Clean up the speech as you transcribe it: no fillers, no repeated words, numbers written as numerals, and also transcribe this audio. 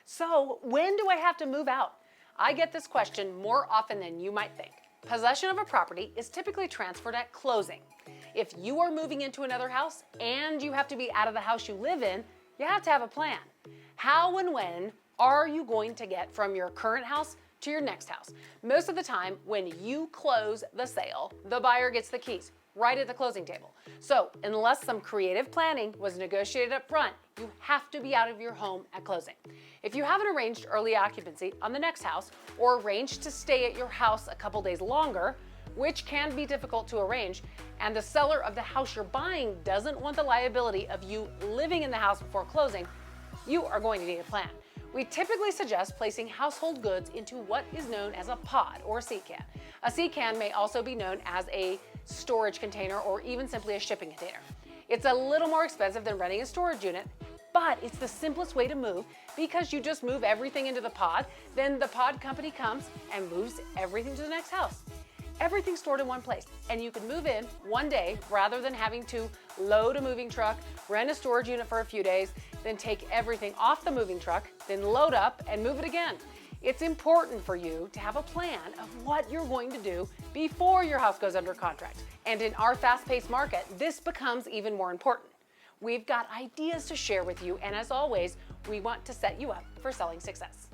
So when do I have to move out? I get this question more often than you might think. Possession of a property is typically transferred at closing. If you are moving into another house and you have to be out of the house you live in, you have to have a plan. How and when are you going to get from your current house to your next house? Most of the time, when you close the sale, the buyer gets the keys right at the closing table. So unless some creative planning was negotiated up front, you have to be out of your home at closing. If you haven't arranged early occupancy on the next house or arranged to stay at your house a couple days longer, which can be difficult to arrange, and the seller of the house you're buying doesn't want the liability of you living in the house before closing, you are going to need a plan. We typically suggest placing household goods into what is known as a pod or a sea can. A sea can may also be known as a storage container or even simply a shipping container. It's a little more expensive than renting a storage unit, but it's the simplest way to move because you just move everything into the pod, then the pod company comes and moves everything to the next house. Everything's stored in one place, and you can move in one day rather than having to load a moving truck, rent a storage unit for a few days, then take everything off the moving truck, then load up and move it again. It's important for you to have a plan of what you're going to do before your house goes under contract. And in our fast-paced market, this becomes even more important. We've got ideas to share with you, and as always, we want to set you up for selling success.